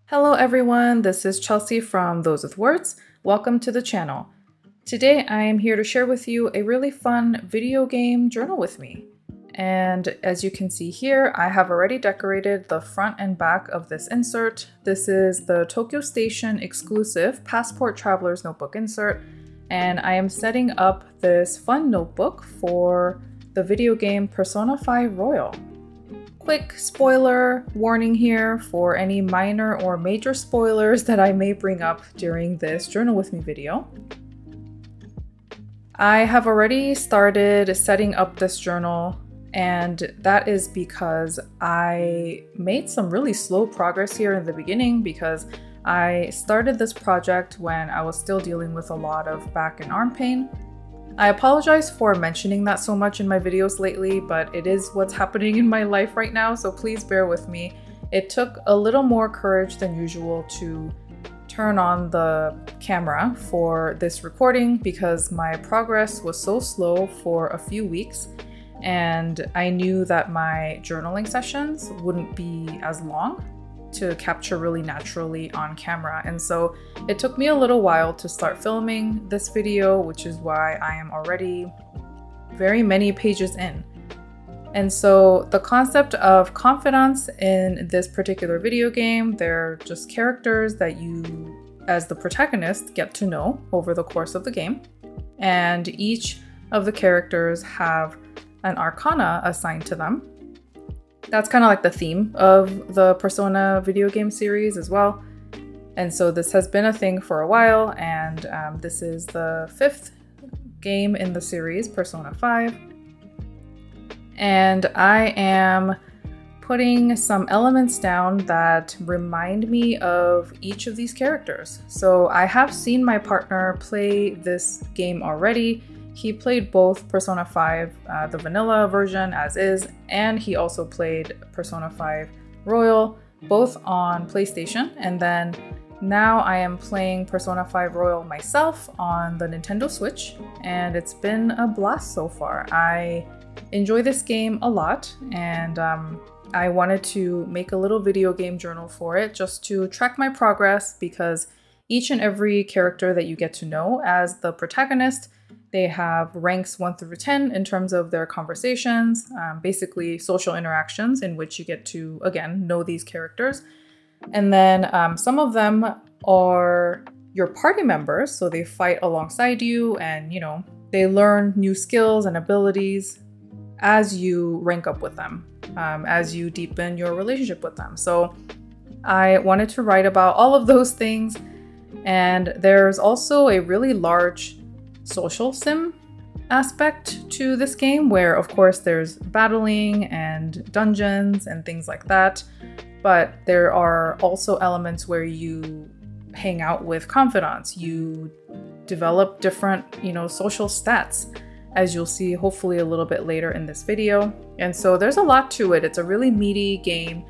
Hello everyone, this is Chelsea from Those with Words. Welcome to the channel. Today I am here to share with you a really fun video game journal with me. And as you can see here, I have already decorated the front and back of this insert. This is the Tokyo Station exclusive Passport Traveler's Notebook insert. And I am setting up this fun notebook for the video game Persona 5 Royal. Quick spoiler warning here for any minor or major spoilers that I may bring up during this Journal With Me video. I have already started setting up this journal, and that is because I made some really slow progress here in the beginning because I started this project when I was still dealing with a lot of back and arm pain. I apologize for mentioning that so much in my videos lately, but it is what's happening in my life right now, so please bear with me. It took a little more courage than usual to turn on the camera for this recording because my progress was so slow for a few weeks, and I knew that my journaling sessions wouldn't be as long to capture really naturally on camera. And so it took me a little while to start filming this video, which is why I am already very many pages in. And so the concept of confidants in this particular video game, they're just characters that you, as the protagonist, get to know over the course of the game. And each of the characters have an arcana assigned to them. That's kind of like the theme of the Persona video game series as well. And so this has been a thing for a while, and this is the 5th game in the series, Persona 5. And I am putting some elements down that remind me of each of these characters. So I have seen my partner play this game already. He played both Persona 5, the vanilla version as is, and he also played Persona 5 Royal, both on PlayStation. And then now I am playing Persona 5 Royal myself on the Nintendo Switch, and it's been a blast so far. I enjoy this game a lot, and I wanted to make a little video game journal for it just to track my progress, because each and every character that you get to know as the protagonist, they have ranks 1 through 10 in terms of their conversations, basically social interactions in which you get to, again, know these characters. And then some of them are your party members, so they fight alongside you and, you know, they learn new skills and abilities as you rank up with them, as you deepen your relationship with them. So I wanted to write about all of those things. And there's also a really large social sim aspect to this game where, of course, there's battling and dungeons and things like that, but there are also elements where you hang out with confidants. You develop different, social stats, as you'll see hopefully a little bit later in this video. And so there's a lot to it. It's a really meaty game,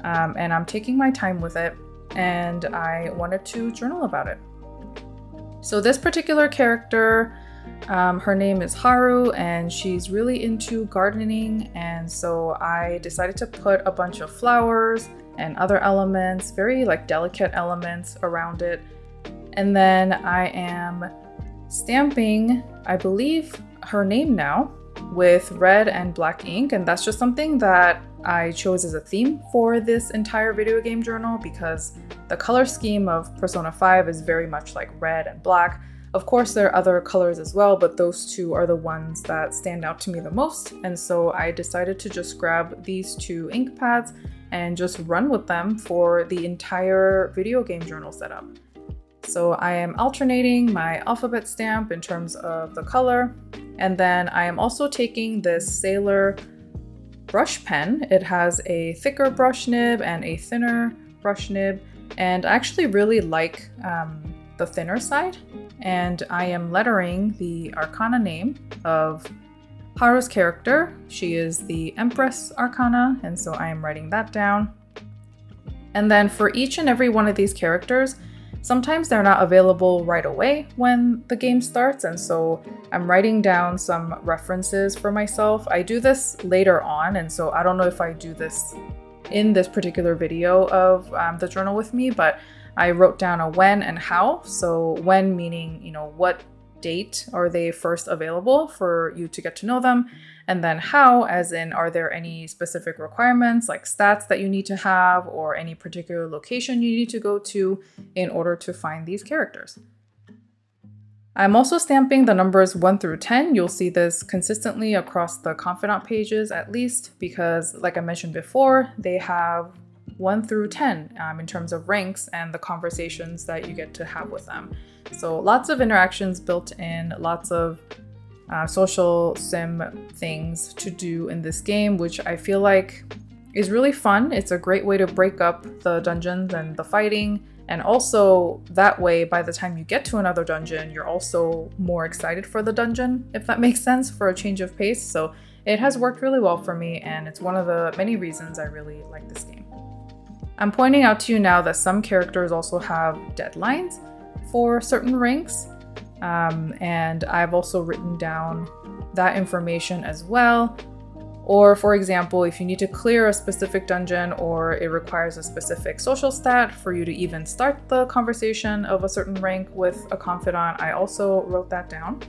and I'm taking my time with it, and I wanted to journal about it. So this particular character, her name is Haru, and she's really into gardening, and so I decided to put a bunch of flowers and other elements, very like delicate elements around it. And then I am stamping, I believe, her name now with red and black ink, and that's just something that I chose as a theme for this entire video game journal because the color scheme of Persona 5 is very much like red and black. Of course, there are other colors as well, but those two are the ones that stand out to me the most. And so I decided to just grab these 2 ink pads and just run with them for the entire video game journal setup. So I am alternating my alphabet stamp in terms of the color. And then I am also taking this Sailor brush pen. It has a thicker brush nib and a thinner brush nib, and I actually really like the thinner side. And I am lettering the arcana name of Haru's character. She is the Empress Arcana, and so I am writing that down. And then for each and every one of these characters, sometimes they're not available right away when the game starts, and so I'm writing down some references for myself. I do this later on, and so I don't know if I do this in this particular video of the journal with me, but I wrote down a when and how. So when meaning, you know, what date are they first available for you to get to know them? And then how, as in, are there any specific requirements like stats that you need to have or any particular location you need to go to in order to find these characters? I'm also stamping the numbers 1 through 10. You'll see this consistently across the confidant pages at least, because like I mentioned before, they have 1 through 10 in terms of ranks and the conversations that you get to have with them. So lots of interactions built in, lots of social sim things to do in this game, which I feel like is really fun. It's a great way to break up the dungeons and the fighting. And also that way, by the time you get to another dungeon, you're also more excited for the dungeon, if that makes sense, for a change of pace. So it has worked really well for me, and it's one of the many reasons I really like this game. I'm pointing out to you now that some characters also have deadlines for certain ranks. And I've also written down that information as well. Or for example, if you need to clear a specific dungeon or it requires a specific social stat for you to even start the conversation of a certain rank with a confidant, I also wrote that down.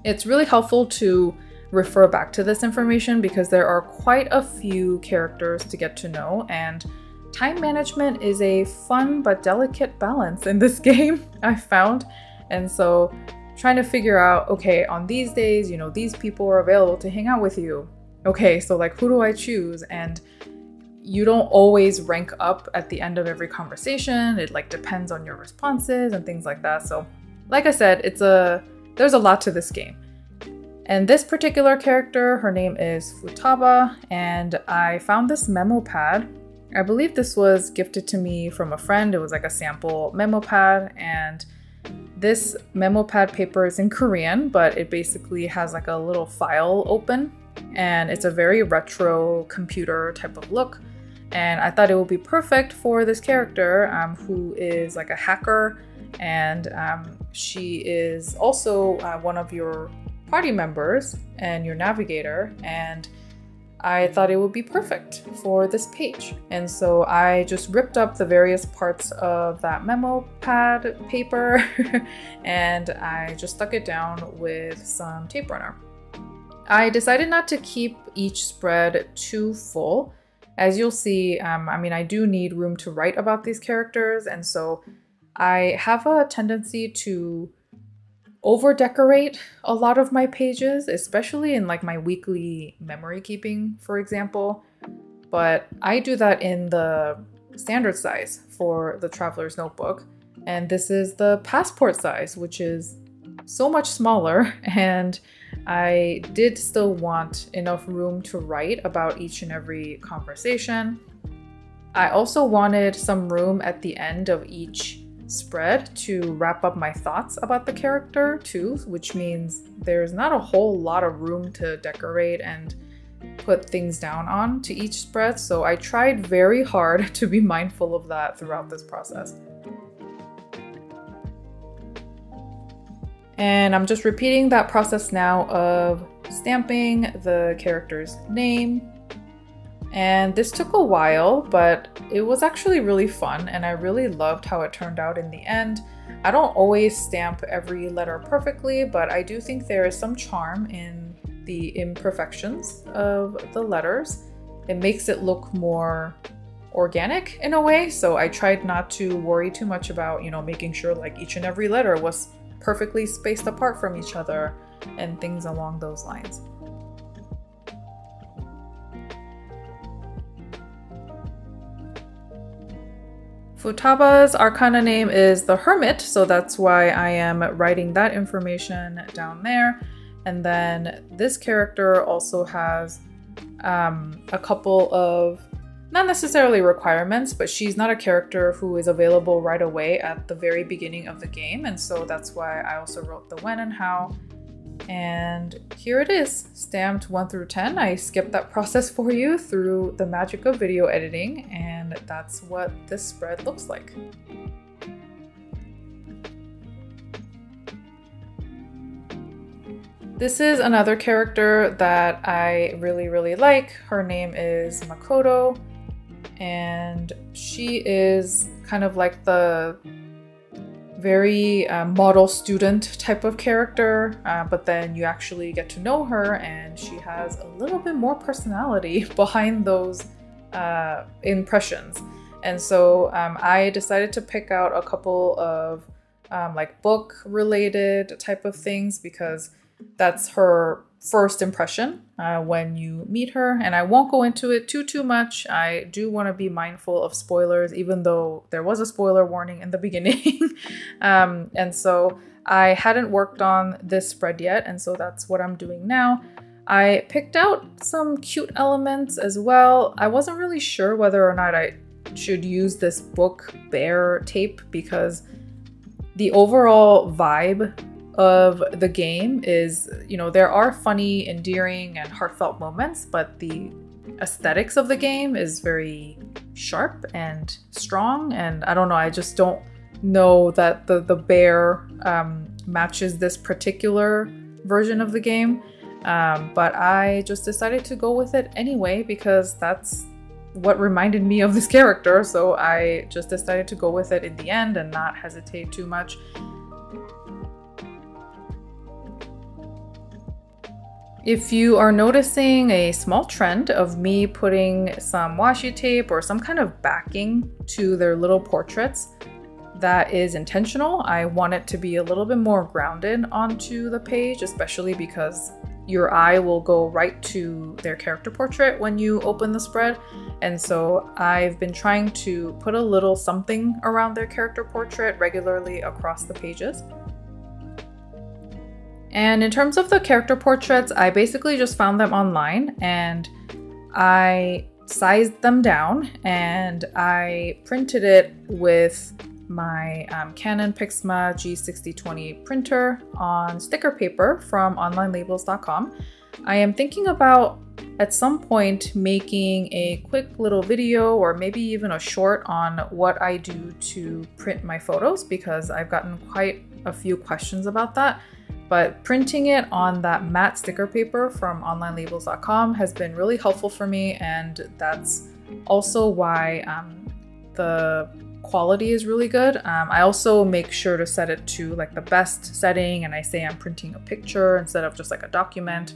It's really helpful to refer back to this information because there are quite a few characters to get to know, and time management is a fun but delicate balance in this game, I found. And so trying to figure out, okay, on these days, you know, these people are available to hang out with you. Okay, so like, who do I choose? And you don't always rank up at the end of every conversation. It like depends on your responses and things like that. So like I said, there's a lot to this game. And this particular character, her name is Futaba, and I found this memo pad. I believe this was gifted to me from a friend. It was like a sample memo pad, and this memo pad paper is in Korean, but it basically has like a little file open, and it's a very retro computer type of look. And I thought it would be perfect for this character who is like a hacker, and she is also one of your party members and your navigator, and I thought it would be perfect for this page. And so I just ripped up the various parts of that memo pad paper and I just stuck it down with some tape runner. I decided not to keep each spread too full. As you'll see, I mean, I do need room to write about these characters, and so I have a tendency to over-decorate a lot of my pages, especially in like my weekly memory keeping, for example. But I do that in the standard size for the Traveler's Notebook, and this is the passport size, which is so much smaller, and I did still want enough room to write about each and every conversation. I also wanted some room at the end of each spread to wrap up my thoughts about the character too, which means there's not a whole lot of room to decorate and put things down on to each spread. So I tried very hard to be mindful of that throughout this process. And I'm just repeating that process now of stamping the character's name. And this took a while, but it was actually really fun, and I really loved how it turned out in the end. I don't always stamp every letter perfectly, but I do think there is some charm in the imperfections of the letters. It makes it look more organic in a way, so I tried not to worry too much about, you know, making sure like each and every letter was perfectly spaced apart from each other and things along those lines. Futaba's Arcana name is the Hermit, so that's why I am writing that information down there. And then this character also has a couple of, not necessarily requirements, but she's not a character who is available right away at the very beginning of the game, and so that's why I also wrote the when and how. And here it is, stamped 1 through 10. I skipped that process for you through the magic of video editing, and that's what this spread looks like. This is another character that I really like. Her name is Makoto, and she is kind of like the very model student type of character, but then you actually get to know her and she has a little bit more personality behind those impressions. And so I decided to pick out a couple of like book related type of things because that's her first impression when you meet her. And I won't go into it too much. I do want to be mindful of spoilers, even though there was a spoiler warning in the beginning. And so I hadn't worked on this spread yet, and so that's what I'm doing now. I picked out some cute elements as well. I wasn't really sure whether or not I should use this book bear tape because the overall vibe of the game is, you know, there are funny, endearing, and heartfelt moments, but the aesthetics of the game is very sharp and strong, and I don't know, I just don't know that the bear matches this particular version of the game, but I just decided to go with it anyway because that's what reminded me of this character, so I just decided to go with it in the end and not hesitate too much. If you are noticing a small trend of me putting some washi tape or some kind of backing to their little portraits, that is intentional. I want it to be a little bit more grounded onto the page, especially because your eye will go right to their character portrait when you open the spread. And so I've been trying to put a little something around their character portrait regularly across the pages. And in terms of the character portraits, I basically just found them online and I sized them down and I printed it with my Canon PIXMA G6020 printer on sticker paper from onlinelabels.com. I am thinking about at some point making a quick little video or maybe even a short on what I do to print my photos because I've gotten quite a few questions about that. But printing it on that matte sticker paper from onlinelabels.com has been really helpful for me, and that's also why the quality is really good. I also make sure to set it to like the best setting, and I say I'm printing a picture instead of just like a document.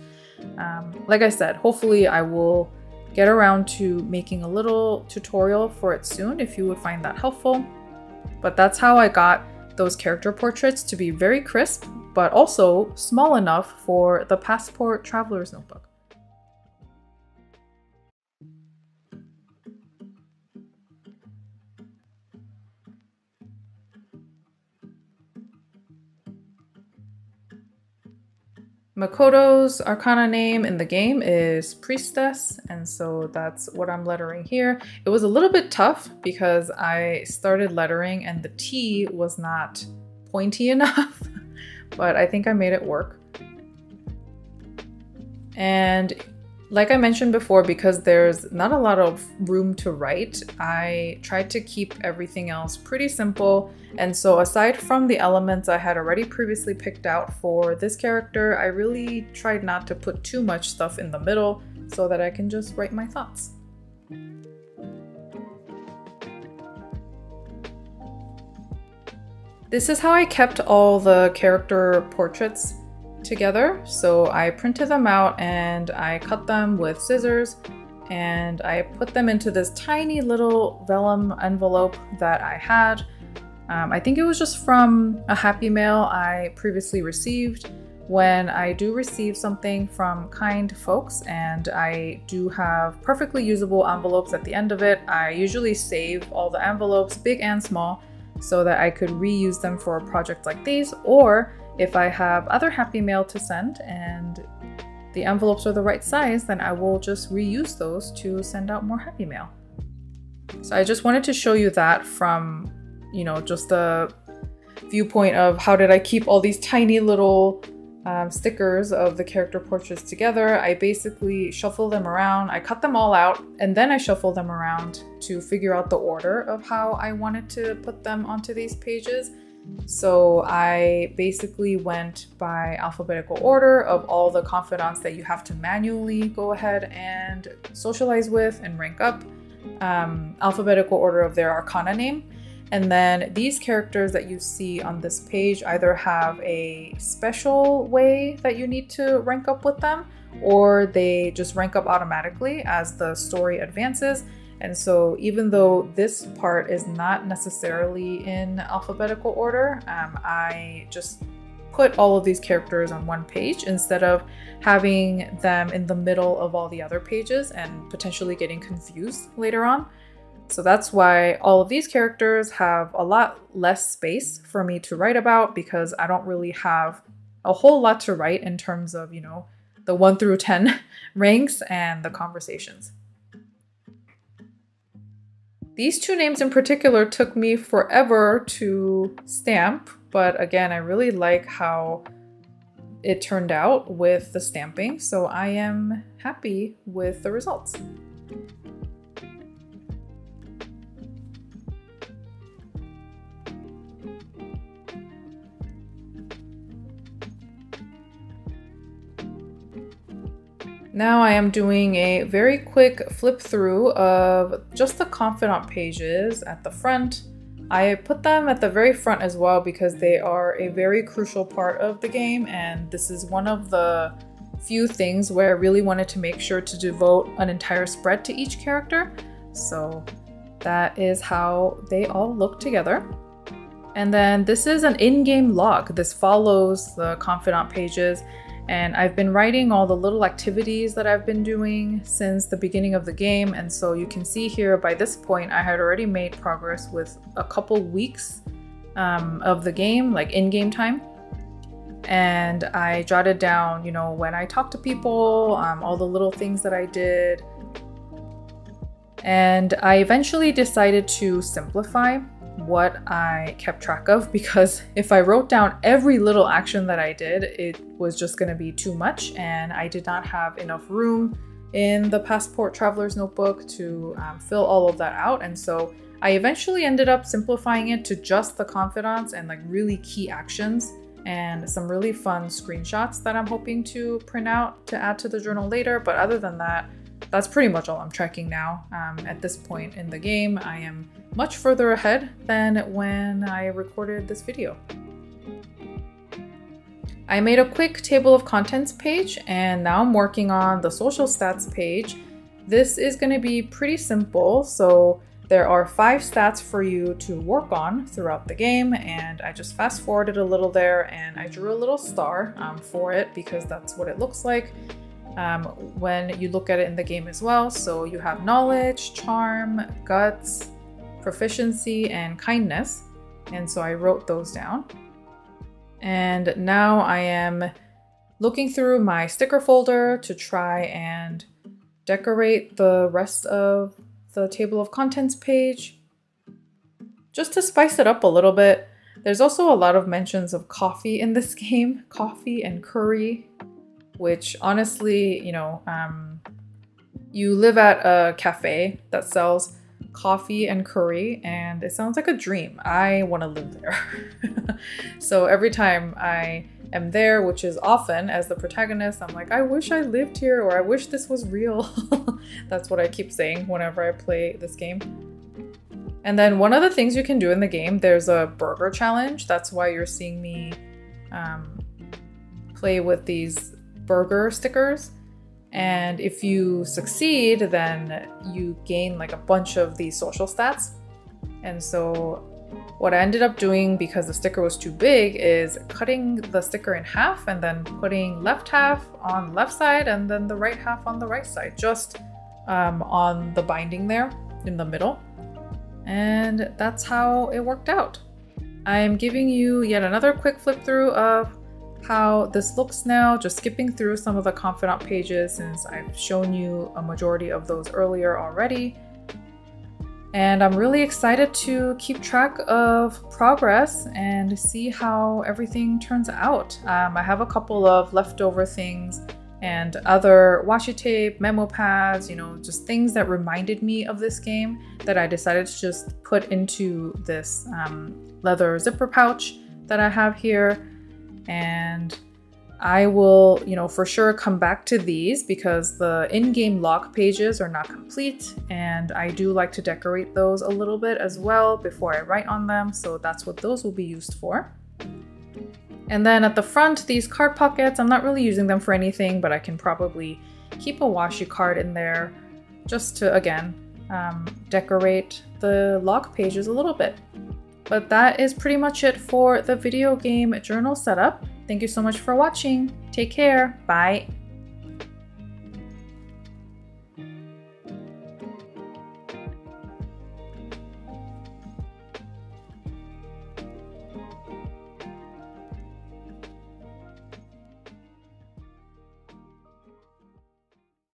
Like I said, hopefully I will get around to making a little tutorial for it soon if you would find that helpful. But that's how I got those character portraits to be very crisp, but also small enough for the Passport Traveler's Notebook. Makoto's arcana name in the game is Priestess, and so that's what I'm lettering here. It was a little bit tough because I started lettering and the T was not pointy enough, but I think I made it work. And like I mentioned before, because there's not a lot of room to write, I tried to keep everything else pretty simple. And so aside from the elements I had already previously picked out for this character, I really tried not to put too much stuff in the middle so that I can just write my thoughts. This is how I kept all the character portraits together. So I printed them out and I cut them with scissors and I put them into this tiny little vellum envelope that I had. I think it was just from a Happy Mail I previously received. When I do receive something from kind folks and I do have perfectly usable envelopes at the end of it, I usually save all the envelopes, big and small, so that I could reuse them for a project like these, or if I have other Happy Mail to send and the envelopes are the right size, then I will just reuse those to send out more Happy Mail. So I just wanted to show you that from, you know, just the viewpoint of how did I keep all these tiny little stickers of the character portraits together. I basically shuffle them around, I cut them all out, and then I shuffle them around to figure out the order of how I wanted to put them onto these pages. So I basically went by alphabetical order of all the confidants that you have to manually go ahead and socialize with and rank up. alphabetical order of their arcana name. And then these characters that you see on this page either have a special way that you need to rank up with them, or they just rank up automatically as the story advances. And so even though this part is not necessarily in alphabetical order, I just put all of these characters on one page instead of having them in the middle of all the other pages and potentially getting confused later on. So that's why all of these characters have a lot less space for me to write about, because I don't really have a whole lot to write in terms of, you know, the 1 through 10 ranks and the conversations. These two names in particular took me forever to stamp, but again, I really like how it turned out with the stamping, so I am happy with the results. Now I am doing a very quick flip through of just the confidant pages at the front. I put them at the very front as well because they are a very crucial part of the game, and this is one of the few things where I really wanted to make sure to devote an entire spread to each character. So that is how they all look together. And then this is an in-game log. This follows the confidant pages. And I've been writing all the little activities that I've been doing since the beginning of the game. And so you can see here by this point, I had already made progress with a couple weeks of the game, like in-game time. And I jotted down, you know, when I talked to people, all the little things that I did. And I eventually decided to simplify what I kept track of, because if I wrote down every little action that I did, it was just going to be too much, and I did not have enough room in the Passport Traveler's Notebook to fill all of that out. And so I eventually ended up simplifying it to just the confidants and like really key actions and some really fun screenshots that I'm hoping to print out to add to the journal later. But other than that, that's pretty much all I'm tracking now. At this point in the game, I am much further ahead than when I recorded this video. I made a quick table of contents page, and now I'm working on the social stats page. This is going to be pretty simple. So there are 5 stats for you to work on throughout the game, and I just fast forwarded a little there and I drew a little star for it because that's what it looks like when you look at it in the game as well. So you have knowledge, charm, guts, proficiency, and kindness. And so I wrote those down. And now I am looking through my sticker folder to try and decorate the rest of the table of contents page, just to spice it up a little bit. There's also a lot of mentions of coffee in this game, coffee and curry, which honestly, you know, you live at a cafe that sells coffee and curry, and it sounds like a dream. I want to live there. So every time I am there, which is often as the protagonist, I'm like, I wish I lived here, or I wish this was real. That's what I keep saying whenever I play this game. And then one of the things you can do in the game, there's a burger challenge. That's why you're seeing me play with these burger stickers. And if you succeed, then you gain like a bunch of these social stats. And so what I ended up doing, because the sticker was too big, is cutting the sticker in half and then putting left half on the left side and then the right half on the right side, just on the binding there in the middle. And that's how it worked out. I am giving you yet another quick flip through of how this looks now, just skipping through some of the confidant pages since I've shown you a majority of those earlier already. And I'm really excited to keep track of progress and see how everything turns out. I have a couple of leftover things and other washi tape, memo pads, you know, just things that reminded me of this game that I decided to just put into this leather zipper pouch that I have here. And I will, for sure come back to these because the in-game log pages are not complete, and I do like to decorate those a little bit as well before I write on them, so that's what those will be used for. And then at the front, these card pockets, I'm not really using them for anything, but I can probably keep a washi card in there just to, again, decorate the log pages a little bit. But that is pretty much it for the video game journal setup. Thank you so much for watching. Take care. Bye.